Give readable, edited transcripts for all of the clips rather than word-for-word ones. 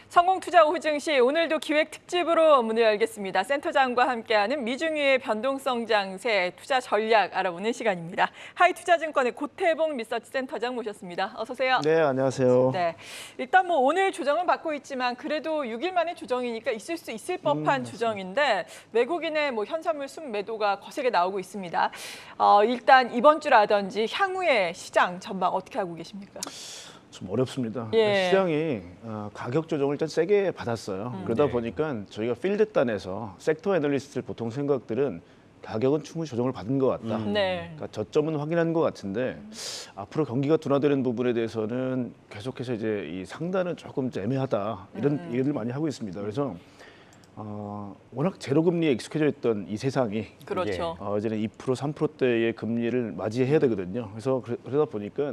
성공투자 오후증시 오늘도 기획 특집으로 문을 열겠습니다. 센터장과 함께하는 미중유의 변동성 장세 투자 전략 알아보는 시간입니다. 하이투자증권의 고태봉 리서치 센터장 모셨습니다. 어서 오세요. 네, 안녕하세요. 네, 일단 뭐 오늘 조정은 받고 있지만 그래도 6일 만에 조정이니까 있을 수 있을 법한 조정인데 외국인의 뭐 현선물 순매도가 거세게 나오고 있습니다. 일단 이번 주라든지 향후의 시장 전망 어떻게 하고 계십니까? 좀 어렵습니다. 예. 시장이 가격 조정을 일단 세게 받았어요. 그러다 네. 보니까 저희가 필드단에서 섹터 애널리스트 보통 생각들은 가격은 충분히 조정을 받은 것 같다. 네. 그러니까 저점은 확인한 것 같은데 앞으로 경기가 둔화되는 부분에 대해서는 계속해서 이제 이 상단은 조금 애매하다 이런 얘기를 많이 하고 있습니다. 그래서 워낙 제로 금리에 익숙해져 있던 이 세상이 그렇죠. 이제는 2% 3%대의 금리를 맞이해야 되거든요. 그래서 그러다 보니까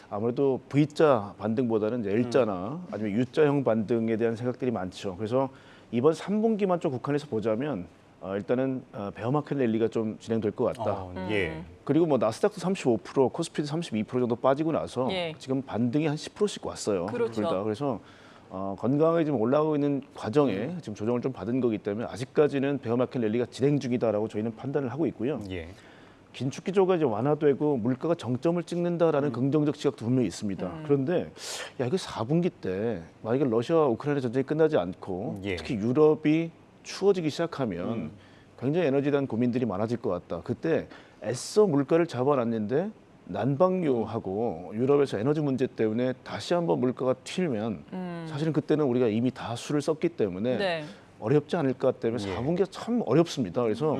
아무래도 V자 반등보다는 이제 L자나 아니면 U자형 반등에 대한 생각들이 많죠. 그래서 이번 3분기만 좀 국한해서 보자면 일단은 베어마켓 랠리가 좀 진행될 것 같다. 예. 그리고 뭐 나스닥도 35%, 코스피도 32% 정도 빠지고 나서 예. 지금 반등이 한 10%씩 왔어요. 그렇죠. 둘 다. 그래서 건강하게 지금 올라가고 있는 과정에 지금 조정을 좀 받은 거기 때문에 아직까지는 베어마켓 랠리가 진행 중이다라고 저희는 판단을 하고 있고요. 예. 긴축 기조가 이제 완화되고 물가가 정점을 찍는다라는 긍정적 시각도 분명히 있습니다. 그런데 야 이거 4분기 때 만약에 러시아와 우크라이나 전쟁이 끝나지 않고 예. 특히 유럽이 추워지기 시작하면 굉장히 에너지에 대한 고민들이 많아질 것 같다. 그때 애써 물가를 잡아놨는데 난방유하고 유럽에서 에너지 문제 때문에 다시 한번 물가가 튀면 사실은 그때는 우리가 이미 다 수를 썼기 때문에 네. 어렵지 않을까 때문에 예. 4분기가 참 어렵습니다. 그래서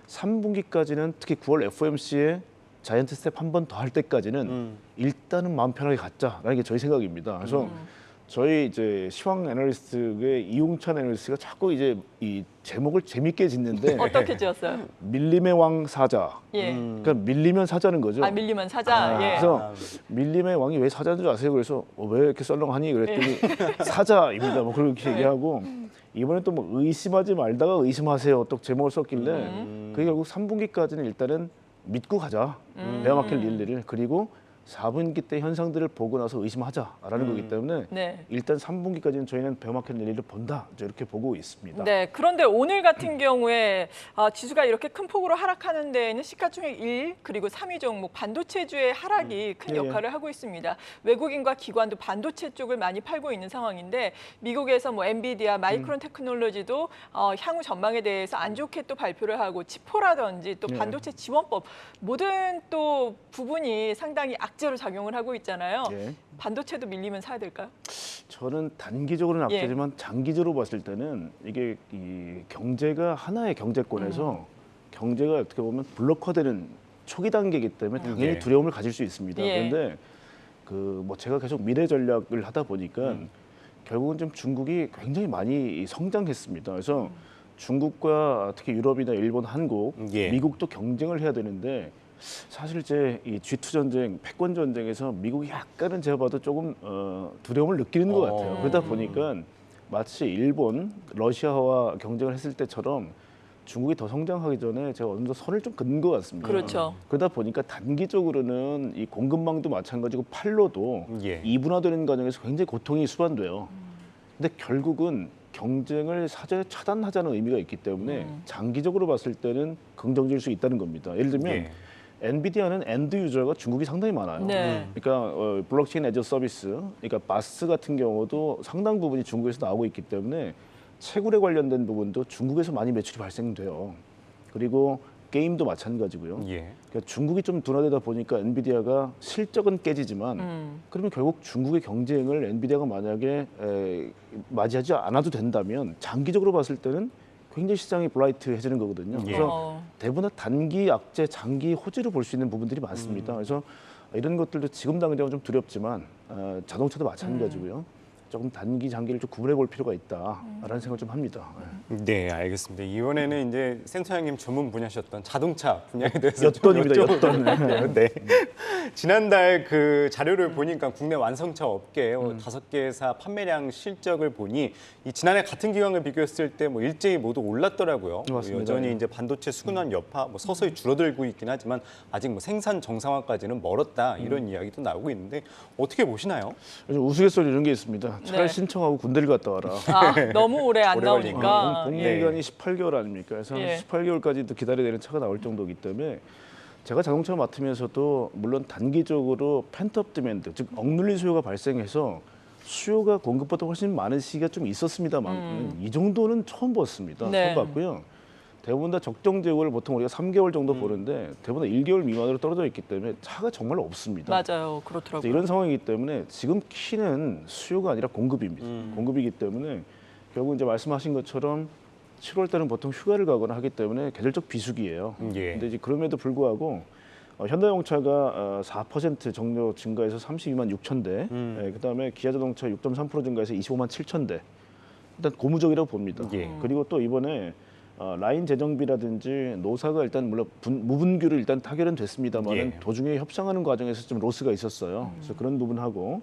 3분기까지는 특히 9월 FOMC에 자이언트 스텝 한 번 더 할 때까지는 일단은 마음 편하게 갖자라는 게 저희 생각입니다. 그래서 저희 이제 시황 애널리스트의 이용찬 애널리스트가 자꾸 이제 이 제목을 재밌게 짓는데 어떻게 지었어요? 밀림의 왕 사자. 예. 그러니까 밀리면 사자는 거죠. 밀리면 사자. 예. 그래서 밀림의 왕이 왜 사자인 줄 아세요? 그래서 왜 이렇게 썰렁하니? 그랬더니 사자입니다. 뭐 그렇게 얘기하고 이번에 또 뭐 의심하지 말다가 의심하세요. 또 제목을 썼길래 그게 결국 3분기까지는 일단은 믿고 가자. 베어마켓 릴리를. 그리고 4분기 때 현상들을 보고 나서 의심하자라는 거기 때문에 네. 일단 3분기까지는 저희는 베어마켓 릴리를 본다. 이렇게 보고 있습니다. 네, 그런데 오늘 같은 경우에 지수가 이렇게 큰 폭으로 하락하는 데에는 시가총액 1, 그리고 3위 종목 반도체주의 하락이 큰 예, 역할을 하고 있습니다. 외국인과 기관도 반도체 쪽을 많이 팔고 있는 상황인데 미국에서 뭐 엔비디아, 마이크론 테크놀로지도 향후 전망에 대해서 안 좋게 또 발표를 하고 치포라든지 또 예. 반도체 지원법 모든 또 부분이 상당히 악재로 작용을 하고 있잖아요. 예. 반도체도 밀리면 사야 될까요? 저는 단기적으로는 예. 악재지만 장기적으로 봤을 때는 이게 이 경제가 하나의 경제권에서 경제가 어떻게 보면 블록화되는 초기 단계이기 때문에 당연히 예. 두려움을 가질 수 있습니다. 예. 그런데 그 뭐 제가 계속 미래 전략을 하다 보니까 결국은 좀 중국이 굉장히 많이 성장했습니다. 그래서 중국과 특히 유럽이나 일본, 한국, 예. 미국도 경쟁을 해야 되는데 사실 이제 이 G2 전쟁, 패권 전쟁에서 미국이 약간은 제가 봐도 조금 두려움을 느끼는 것 같아요. 그러다 보니까 마치 일본, 러시아와 경쟁을 했을 때처럼 중국이 더 성장하기 전에 제가 어느 정도 선을 좀 긋는 것 같습니다. 그렇죠. 그러다 보니까 단기적으로는 이 공급망도 마찬가지고 팔로도 예. 이분화되는 과정에서 굉장히 고통이 수반돼요. 근데 결국은 경쟁을 사전에 차단하자는 의미가 있기 때문에 장기적으로 봤을 때는 긍정적일 수 있다는 겁니다. 예를 들면 예. 엔비디아는 엔드 유저가 중국이 상당히 많아요. 네. 그러니까 블록체인 애저 서비스, 그러니까 바스 같은 경우도 상당 부분이 중국에서 나오고 있기 때문에 채굴에 관련된 부분도 중국에서 많이 매출이 발생돼요. 그리고 게임도 마찬가지고요. 예. 그러니까 중국이 좀 둔화되다 보니까 엔비디아가 실적은 깨지지만 그러면 결국 중국의 경쟁을 엔비디아가 만약에 맞이하지 않아도 된다면 장기적으로 봤을 때는 굉장히 시장이 블라이트해지는 거거든요. 예. 그래서 대부분 다 단기 악재, 장기 호재로 볼 수 있는 부분들이 많습니다. 그래서 이런 것들도 지금 당장은 좀 두렵지만 자동차도 마찬가지고요. 조금 단기, 장기를 좀 구분해 볼 필요가 있다라는 생각을 좀 합니다. 네, 알겠습니다. 이번에는 이제 센터장님 전문 분야셨던 자동차 분야에 대해서 엿돈입니다, 좀 엿돈. 여쭤보려고 네. 지난달 그 자료를 보니까 국내 완성차 업계 5개사 판매량 실적을 보니 이 지난해 같은 기간을 비교했을 때 뭐 일제히 모두 올랐더라고요. 맞습니다. 여전히 이제 반도체 수급난 여파 뭐 서서히 줄어들고 있긴 하지만 아직 뭐 생산 정상화까지는 멀었다 이런 이야기도 나오고 있는데 어떻게 보시나요? 요즘 우스갯소리 이런 게 있습니다. 차를 네. 신청하고 군대를 갔다 와라. 아, 너무 오래 안 오래 걸리니까. 나오니까. 복무기간이 18개월 아닙니까? 그래서 예. 18개월까지도 기다려야 되는 차가 나올 정도이기 때문에 제가 자동차 맡으면서도 물론 단기적으로 펜트업 디맨드, 즉 억눌린 수요가 발생해서 수요가 공급보다 훨씬 많은 시기가 좀 있었습니다만 이 정도는 처음 봤습니다. 네. 처음 봤고요. 대부분 다 적정 재고를 보통 우리가 3개월 정도 보는데 대부분 다 1개월 미만으로 떨어져 있기 때문에 차가 정말 없습니다. 맞아요. 그래서 그렇더라고요. 이런 상황이기 때문에 지금 키는 수요가 아니라 공급입니다. 공급이기 때문에 결국 이제 말씀하신 것처럼 7월 달은 보통 휴가를 가거나 하기 때문에 계절적 비수기예요. 예. 근데 이제 그럼에도 불구하고 현대자동차가 4% 정도 증가해서 32만 6천 대, 그다음에 기아자동차 6.3% 증가해서 25만 7천 대. 일단 고무적이라고 봅니다. 예. 그리고 또 이번에 라인 재정비라든지 노사가 일단 물론 무분규를 일단 타결은 됐습니다만 예. 도중에 협상하는 과정에서 좀 로스가 있었어요. 그래서 그런 부분하고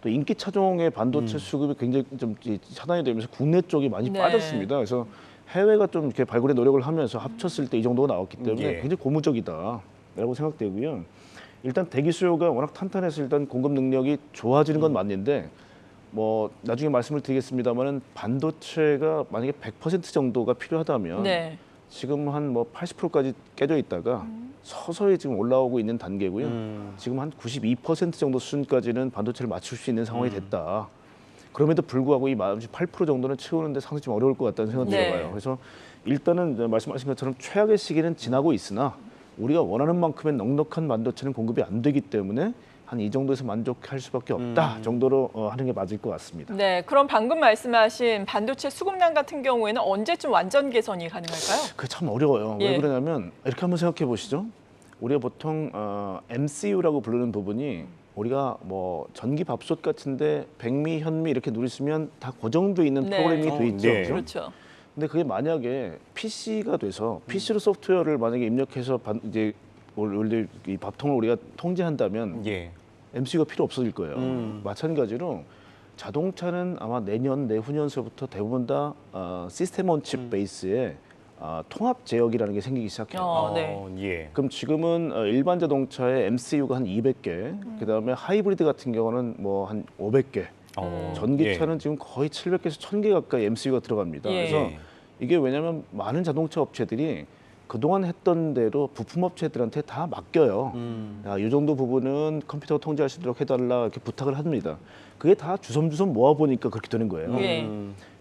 또 인기 차종의 반도체 수급이 굉장히 좀 차단이 되면서 국내 쪽이 많이 네. 빠졌습니다. 그래서 해외가 좀 이렇게 발굴의 노력을 하면서 합쳤을 때 이 정도가 나왔기 때문에 예. 굉장히 고무적이다라고 생각되고요. 일단 대기 수요가 워낙 탄탄해서 일단 공급 능력이 좋아지는 건 맞는데 뭐 나중에 말씀을 드리겠습니다만은 반도체가 만약에 100% 정도가 필요하다면 네. 지금 한 뭐 80%까지 깨져 있다가 서서히 지금 올라오고 있는 단계고요. 지금 한 92% 정도 수준까지는 반도체를 맞출 수 있는 상황이 됐다. 그럼에도 불구하고 이 8% 정도는 채우는데 상당히 좀 어려울 것 같다는 생각이 네. 들어요. 그래서 일단은 이제 말씀하신 것처럼 최악의 시기는 지나고 있으나 우리가 원하는 만큼의 넉넉한 반도체는 공급이 안 되기 때문에 한 이 정도에서 만족할 수밖에 없다 정도로 하는 게 맞을 것 같습니다. 네. 그럼 방금 말씀하신 반도체 수급량 같은 경우에는 언제쯤 완전 개선이 가능할까요? 그게 참 어려워요. 예. 왜 그러냐면 이렇게 한번 생각해 보시죠. 우리가 보통 MCU라고 부르는 부분이 우리가 뭐 전기 밥솥 같은데 백미, 현미 이렇게 누르시면 다 고정돼 있는 네. 프로그램이 돼 있죠. 네. 그죠? 그렇죠. 근데 그게 만약에 PC가 돼서 PC로 소프트웨어를 만약에 입력해서 이제 원래 이 밥통을 우리가 통제한다면 예. MCU가 필요 없어질 거예요. 마찬가지로 자동차는 아마 내년, 내후년서부터 대부분 다 시스템 온 칩 베이스의 통합 제역이라는 게 생기기 시작해요. 네. 예. 그럼 지금은 일반 자동차에 MCU가 한 200개, 그다음에 하이브리드 같은 경우는 뭐 한 500개, 전기차는 지금 거의 700개에서 1000개 가까이 MCU가 들어갑니다. 예. 그래서 이게 왜냐하면 많은 자동차 업체들이 그동안 했던 대로 부품 업체들한테 다 맡겨요. 야, 이 정도 부분은 컴퓨터가 통제할 수 있도록 해달라 이렇게 부탁을 합니다. 그게 다 주섬주섬 모아보니까 그렇게 되는 거예요. 예.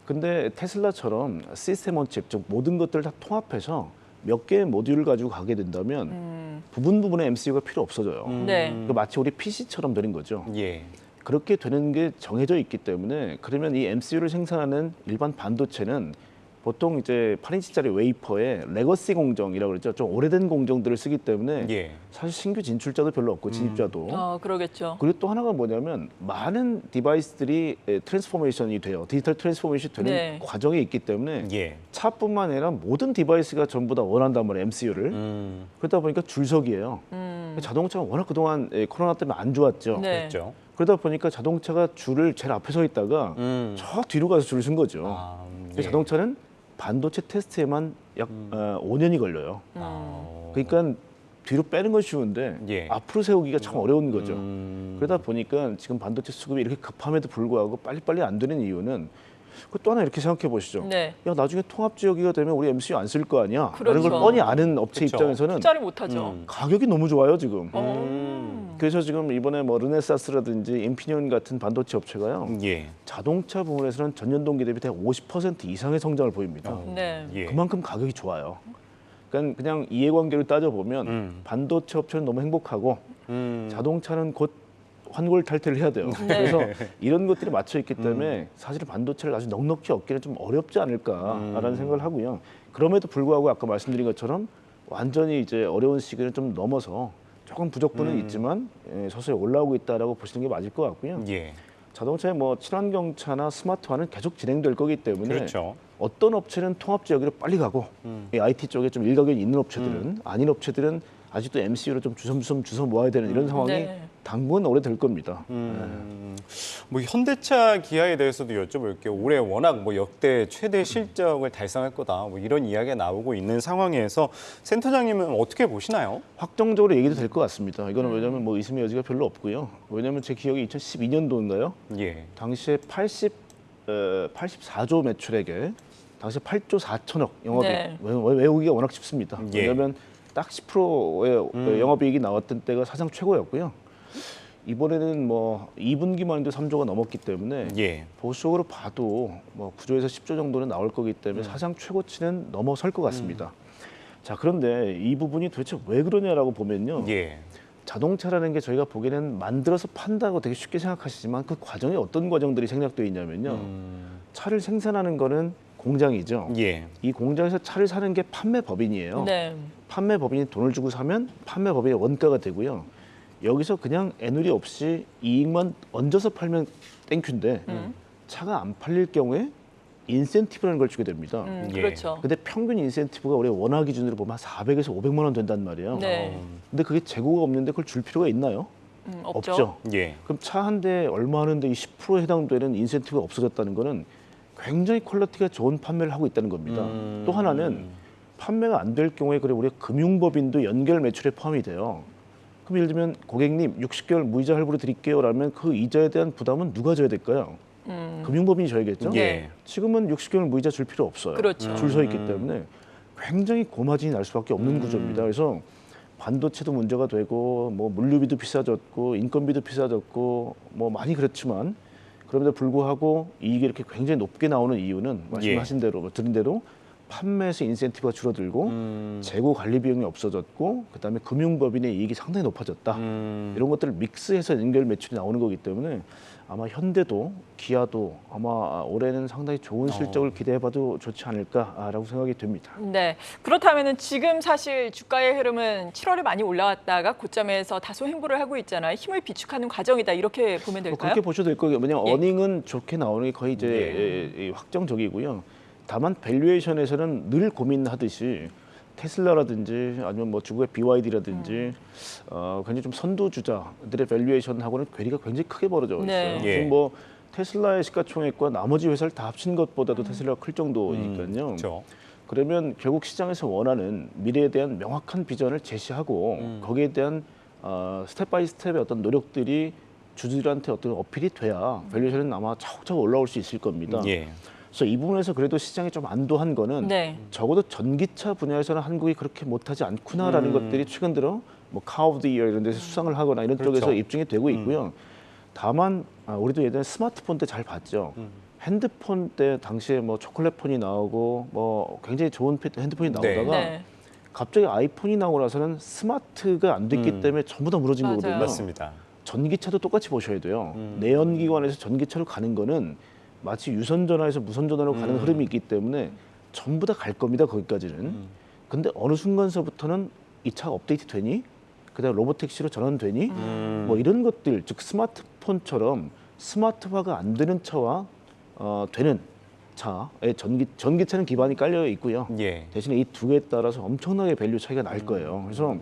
근데 테슬라처럼 시스템 온 칩, 즉 모든 것들을 다 통합해서 몇 개의 모듈을 가지고 가게 된다면 부분의 MCU가 필요 없어져요. 네. 그러니까 마치 우리 PC처럼 되는 거죠. 예. 그렇게 되는 게 정해져 있기 때문에 그러면 이 MCU를 생산하는 일반 반도체는 보통 이제 8인치짜리 웨이퍼에 레거시 공정이라고 그러죠. 좀 오래된 공정들을 쓰기 때문에 예. 사실 신규 진출자도 별로 없고 진입자도. 그러겠죠. 그리고 또 하나가 뭐냐면 많은 디바이스들이 트랜스포메이션이 돼요. 디지털 트랜스포메이션이 되는 네. 과정이 있기 때문에 예. 차뿐만 아니라 모든 디바이스가 전부 다 원한단 말이에요. MCU를. 그러다 보니까 줄석이에요. 자동차가 워낙 그동안 코로나 때문에 안 좋았죠. 네. 그렇죠. 그러다 보니까 자동차가 줄을 제일 앞에 서 있다가 저 뒤로 가서 줄을 쓴 거죠. 예. 자동차는 반도체 테스트에만 약 5년이 걸려요. 그러니까 뒤로 빼는 건 쉬운데 예. 앞으로 세우기가 참 어려운 거죠. 그러다 보니까 지금 반도체 수급이 이렇게 급함에도 불구하고 빨리빨리 안 되는 이유는 또 하나 이렇게 생각해 보시죠. 네. 야 나중에 통합 지역이가 되면 우리 MCU 안 쓸 거 아니야? 라는 그렇죠. 걸 뻔히 아는 업체 그렇죠. 입장에서는 투자를 못하죠. 가격이 너무 좋아요 지금. 어. 그래서 지금 이번에 뭐 르네사스라든지 인피니온 같은 반도체 업체가요. 예. 자동차 부분에서는 전년 동기 대비 대략 50% 이상의 성장을 보입니다. 네. 예. 그만큼 가격이 좋아요. 그러니까 그냥 이해관계를 따져보면 반도체 업체는 너무 행복하고 자동차는 곧 환골탈태를 해야 돼요. 그래서 이런 것들이 맞춰 있기 때문에 사실 반도체를 아주 넉넉히 얻기는 좀 어렵지 않을까라는 생각을 하고요. 그럼에도 불구하고 아까 말씀드린 것처럼 완전히 이제 어려운 시기를 좀 넘어서 조금 부족분은 있지만 서서히 올라오고 있다라고 보시는 게 맞을 것 같고요. 예. 자동차의 뭐 친환경차나 스마트화는 계속 진행될 거기 때문에 그렇죠. 어떤 업체는 통합 지역으로 빨리 가고 이 IT 쪽에 좀 일가견이 있는 업체들은 아닌 업체들은 아직도 MCU를 좀 주섬주섬 주워 모아야 되는 이런 상황이 네. 당분간 오래 될 겁니다. 뭐 현대차 기아에 대해서도 여쭤볼게요. 올해 워낙 뭐 역대 최대 실적을 달성할 거다. 뭐 이런 이야기가 나오고 있는 상황에서 센터장님은 어떻게 보시나요? 확정적으로 얘기도 될 것 같습니다. 이거는 왜냐하면 뭐 의심의 여지가 별로 없고요. 왜냐하면 제 기억이 2012년도인가요? 예. 당시에 84조 매출액에 당시 8조 4천억 영업이익. 네. 외우기가 워낙 쉽습니다. 예. 왜냐하면 딱 10%의 영업이익이 나왔던 때가 사상 최고였고요. 이번에는 뭐 2분기만 해도 3조가 넘었기 때문에 예. 보수적으로 봐도 뭐 9조에서 10조 정도는 나올 거기 때문에 사상 최고치는 넘어설 것 같습니다. 자, 그런데 이 부분이 도대체 왜 그러냐라고 보면요. 예. 자동차라는 게 저희가 보기에는 만들어서 판다고 되게 쉽게 생각하시지만 그 과정에 어떤 과정들이 생략되어 있냐면요. 차를 생산하는 거는 공장이죠. 예. 이 공장에서 차를 사는 게 판매 법인이에요. 네. 판매 법인이 돈을 주고 사면 판매 법인의 원가가 되고요. 여기서 그냥 애누리 없이 이익만 얹어서 팔면 땡큐인데 차가 안 팔릴 경우에 인센티브라는 걸 주게 됩니다. 예. 그렇죠. 근데 평균 인센티브가 우리 원화 기준으로 보면 한 400에서 500만 원 된단 말이에요. 네. 근데 그게 재고가 없는데 그걸 줄 필요가 있나요? 없죠. 예. 그럼 차 한 대 얼마 하는데 이 10%에 해당되는 인센티브가 없어졌다는 거는 굉장히 퀄리티가 좋은 판매를 하고 있다는 겁니다. 또 하나는 판매가 안 될 경우에 그래 우리 금융법인도 연결 매출에 포함이 돼요. 그럼 예를 들면 고객님 60개월 무이자 할부로 드릴게요라면 그 이자에 대한 부담은 누가 져야 될까요? 금융법인이 져야겠죠. 예. 지금은 60개월 무이자 줄 필요 없어요. 그렇죠. 줄 서 있기 때문에 굉장히 고마진이 날 수밖에 없는 구조입니다. 그래서 반도체도 문제가 되고 뭐 물류비도 비싸졌고 인건비도 비싸졌고 뭐 많이 그렇지만 그럼에도 불구하고 이익이 이렇게 굉장히 높게 나오는 이유는 말씀하신 대로 들은 대로 판매에서 인센티브가 줄어들고 재고 관리 비용이 없어졌고 그다음에 금융법인의 이익이 상당히 높아졌다. 이런 것들을 믹스해서 연결 매출이 나오는 거기 때문에 아마 현대도 기아도 아마 올해는 상당히 좋은 실적을 기대해봐도 좋지 않을까라고 생각이 됩니다. 네. 그렇다면은 지금 사실 주가의 흐름은 7월에 많이 올라왔다가 고점에서 다소 횡보를 하고 있잖아요. 힘을 비축하는 과정이다 이렇게 보면 될까요? 그렇게 보셔도 될 거예요. 왜냐하면 예. 어닝은 좋게 나오는 게 거의 이제 확정적이고요. 다만 밸류에이션에서는 늘 고민하듯이 테슬라라든지 아니면 뭐 중국의 BYD라든지 굉장히 좀 선두주자들의 밸류에이션하고는 괴리가 굉장히 크게 벌어져 있어요. 네. 예. 지금 뭐 테슬라의 시가총액과 나머지 회사를 다 합친 것보다도 테슬라가 클 정도니까요. 그렇죠. 그러면 결국 시장에서 원하는 미래에 대한 명확한 비전을 제시하고 거기에 대한 스텝 바이 스텝의 어떤 노력들이 주주들한테 어떤 어필이 돼야 밸류에이션은 아마 차곡차곡 올라올 수 있을 겁니다. 예. 그래서 이 부분에서 그래도 시장이 좀 안도한 거는 네. 적어도 전기차 분야에서는 한국이 그렇게 못하지 않구나라는 것들이 최근 들어 뭐 카 오브 더 이어 이런 데서 수상을 하거나 이런 그렇죠. 쪽에서 입증이 되고 있고요. 다만 우리도 예전에 스마트폰 때 잘 봤죠. 핸드폰 때 당시에 뭐 초콜릿 폰이 나오고 뭐 굉장히 좋은 핸드폰이 나오다가 네. 갑자기 아이폰이 나오고 나서는 스마트가 안 됐기 때문에 전부 다 무너진 맞아요. 거거든요. 맞습니다. 전기차도 똑같이 보셔야 돼요. 내연기관에서 전기차로 가는 거는 마치 유선전화에서 무선전화로 가는 흐름이 있기 때문에 전부 다 갈 겁니다. 거기까지는. 근데 어느 순간서부터는 이 차가 업데이트 되니? 그다음에 로보택시로 전환되니? 뭐 이런 것들, 즉 스마트폰처럼 스마트화가 안 되는 차와 되는 차의 전기차는 기반이 깔려 있고요. 예. 대신에 이 두 개에 따라서 엄청나게 밸류 차이가 날 거예요. 그래서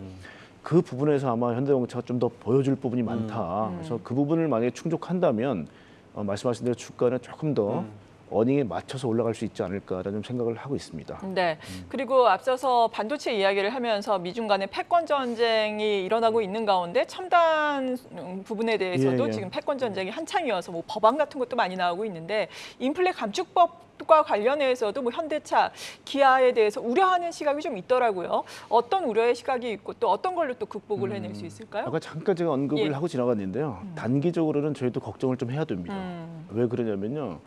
그 부분에서 아마 현대자동차가 좀 더 보여줄 부분이 많다. 그래서 그 부분을 만약에 충족한다면 말씀하신 대로 주가는 조금 더 어닝에 맞춰서 올라갈 수 있지 않을까라는 생각을 하고 있습니다. 네. 그리고 앞서서 반도체 이야기를 하면서 미중 간의 패권 전쟁이 일어나고 있는 가운데 첨단 부분에 대해서도 예, 예. 지금 패권 전쟁이 한창이어서 뭐 법안 같은 것도 많이 나오고 있는데 인플레 감축법과 관련해서도 뭐 현대차, 기아에 대해서 우려하는 시각이 좀 있더라고요. 어떤 우려의 시각이 있고 또 어떤 걸로 또 극복을 해낼 수 있을까요? 아까 잠깐 제가 언급을 예. 하고 지나갔는데요. 단기적으로는 저희도 걱정을 좀 해야 됩니다. 왜 그러냐면요.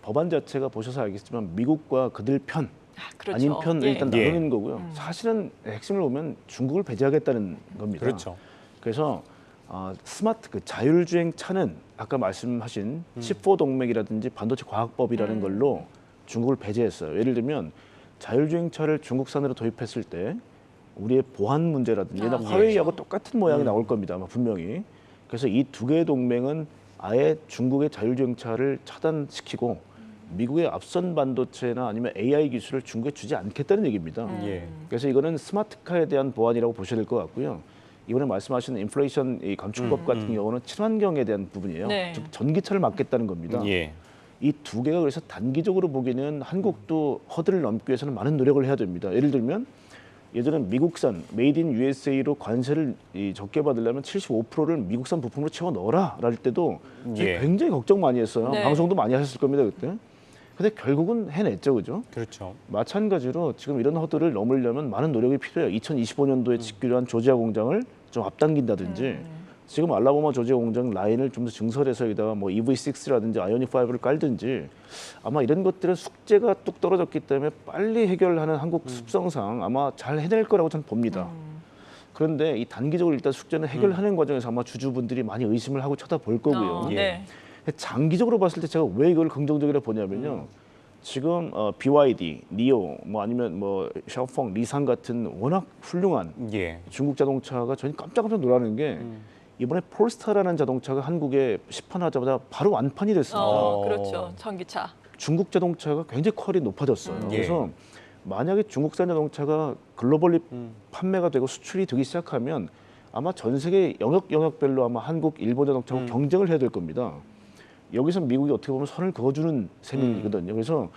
법안 자체가 보셔서 알겠지만 미국과 그들 편, 그렇죠. 아닌 편을 예. 일단 예. 나누는 거고요. 사실은 핵심을 보면 중국을 배제하겠다는 겁니다. 그렇죠. 그래서 스마트 그 자율주행 차는 아까 말씀하신 14 동맹이라든지 반도체 과학법이라는 걸로 중국을 배제했어요. 예를 들면 자율주행 차를 중국산으로 도입했을 때 우리의 보안 문제라든지 옛날 화웨이하고 똑같은 모양이 나올 겁니다. 아마 분명히. 그래서 이 두 개의 동맹은 아예 중국의 자율주행차를 차단시키고 미국의 앞선 반도체나 아니면 AI 기술을 중국에 주지 않겠다는 얘기입니다. 예. 그래서 이거는 스마트카에 대한 보완이라고 보셔야 될 것 같고요. 이번에 말씀하신 인플레이션 이 감축법 같은 경우는 친환경에 대한 부분이에요. 네. 즉 전기차를 막겠다는 겁니다. 예. 이 두 개가 그래서 단기적으로 보기에는 한국도 허들을 넘기 위해서는 많은 노력을 해야 됩니다. 예를 들면 예전엔 미국산 메이드 인 USA로 관세를 적게 받으려면 75%를 미국산 부품으로 채워 넣어라 할 때도 예. 굉장히 걱정 많이 했어요. 네. 방송도 많이 하셨을 겁니다 그때. 근데 결국은 해냈죠, 그죠? 그렇죠. 마찬가지로 지금 이런 허들을 넘으려면 많은 노력이 필요해요. 2025년도에 짓기로 한 조지아 공장을 좀 앞당긴다든지 지금 알라바마 조지아 공장 라인을 좀 더 증설해서 여기다가 뭐 EV6라든지 아이오닉 5를 깔든지 아마 이런 것들은 숙제가 뚝 떨어졌기 때문에 빨리 해결하는 한국 습성상 아마 잘 해낼 거라고 저는 봅니다. 그런데 이 단기적으로 일단 숙제는 해결하는 과정에서 아마 주주분들이 많이 의심을 하고 쳐다볼 거고요. 예. 네. 장기적으로 봤을 때 제가 왜 이걸 긍정적이라 보냐면요. 지금 BYD, 니오, 뭐 아니면 뭐 샤오펑, 리상 같은 워낙 훌륭한 예. 중국 자동차가 저희 깜짝깜짝 놀라는 게 이번에 폴스타라는 자동차가 한국에 시판하자마자 바로 완판이 됐습니다. 그렇죠. 전기차. 중국 자동차가 굉장히 퀄이 높아졌어요. 예. 그래서 만약에 중국산 자동차가 글로벌리 판매가 되고 수출이 되기 시작하면 아마 전 세계 영역별로 아마 한국, 일본 자동차하고 경쟁을 해야 될 겁니다. 여기서 미국이 어떻게 보면 선을 그어주는 셈이거든요. 그래서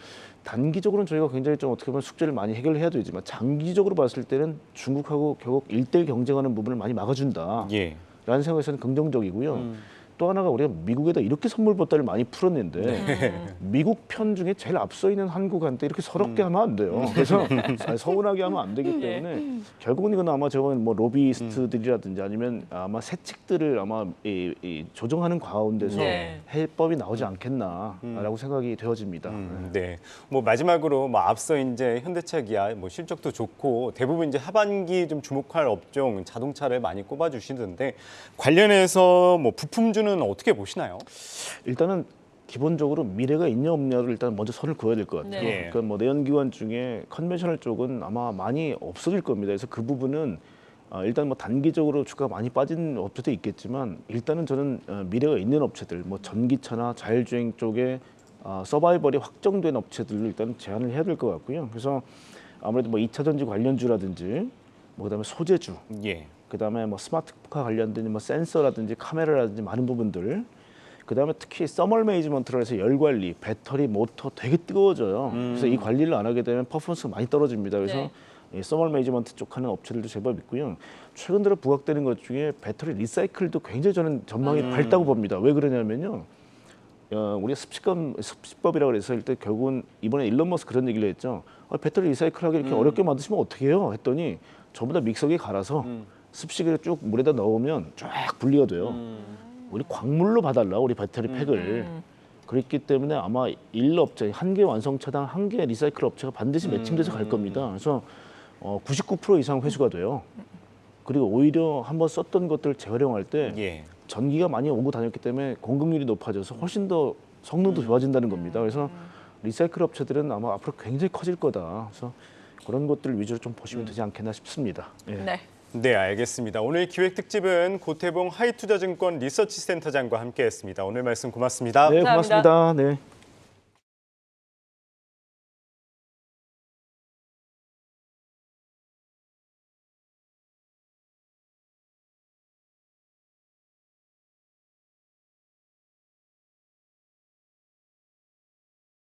단기적으로는 저희가 굉장히 좀 어떻게 보면 숙제를 많이 해결해야 되지만 장기적으로 봤을 때는 중국하고 결국 1대1 경쟁하는 부분을 많이 막아준다. 예. 라는 생각에서는 긍정적이고요. 또 하나가 우리가 미국에다 이렇게 선물 보따리를 많이 풀었는데 미국 편 중에 제일 앞서 있는 한국한테 이렇게 서럽게 하면 안 돼요. 그래서 서운하게 하면 안 되기 때문에 결국은 이건 아마 저건 뭐 로비스트들이라든지 아니면 아마 세칙들을 아마 이 조정하는 가운데서 네. 해법이 나오지 않겠나라고 생각이 되어집니다. 네. 뭐 마지막으로 뭐 앞서 이제 현대차 기아 뭐 실적도 좋고 대부분 이제 하반기 좀 주목할 업종 자동차를 많이 꼽아 주시던데 관련해서 뭐 부품주는 어떻게 보시나요? 일단은 기본적으로 미래가 있냐 없냐를 일단 먼저 선을 그어야 될 것 같아요. 네. 그러니까 뭐 내연기관 중에 컨벤셔널 쪽은 아마 많이 없어질 겁니다. 그래서 그 부분은 일단 뭐 단기적으로 주가가 많이 빠진 업체도 있겠지만 일단은 저는 미래가 있는 업체들, 뭐 전기차나 자율주행 쪽에 서바이벌이 확정된 업체들을 일단 제한을 해야 될 것 같고요. 그래서 아무래도 뭐 2차 전지 관련주라든지 뭐 그다음에 소재주, 예. 그다음에 뭐 스마트카 관련된 뭐 센서라든지 카메라라든지 많은 부분들, 그다음에 특히 서멀 매니지먼트로 해서 열 관리, 배터리, 모터 되게 뜨거워져요. 그래서 이 관리를 안 하게 되면 퍼포먼스가 많이 떨어집니다. 그래서 네. 이 서멀 매니지먼트 쪽 하는 업체들도 제법 있고요. 최근 들어 부각되는 것 중에 배터리 리사이클도 굉장히 저는 전망이 밝다고 봅니다. 왜 그러냐면요. 우리가 습식법이라고 그래서 일단 결국은 이번에 일론 머스크 그런 얘기를 했죠. 배터리 리사이클하기 이렇게 어렵게 만드시면 어떻게 해요? 했더니 전부 다 믹서기에 갈아서 습식을 쭉 물에다 넣으면 쫙 분리가 돼요. 우리 광물로 봐달라 우리 배터리 팩을. 그렇기 때문에 아마 1업체 한 개 완성차당 한 개 리사이클 업체가 반드시 매칭돼서 갈 겁니다. 그래서 99% 이상 회수가 돼요. 그리고 오히려 한번 썼던 것들을 재활용할 때 예. 전기가 많이 오고 다녔기 때문에 공급률이 높아져서 훨씬 더 성능도 좋아진다는 겁니다. 그래서 리사이클 업체들은 아마 앞으로 굉장히 커질 거다. 그래서 그런 것들 위주로 좀 보시면 되지 않겠나 싶습니다. 예. 네. 네, 알겠습니다. 오늘 기획 특집은 고태봉 하이투자증권 리서치센터장과 함께했습니다. 오늘 말씀 고맙습니다. 네, 감사합니다. 고맙습니다. 네.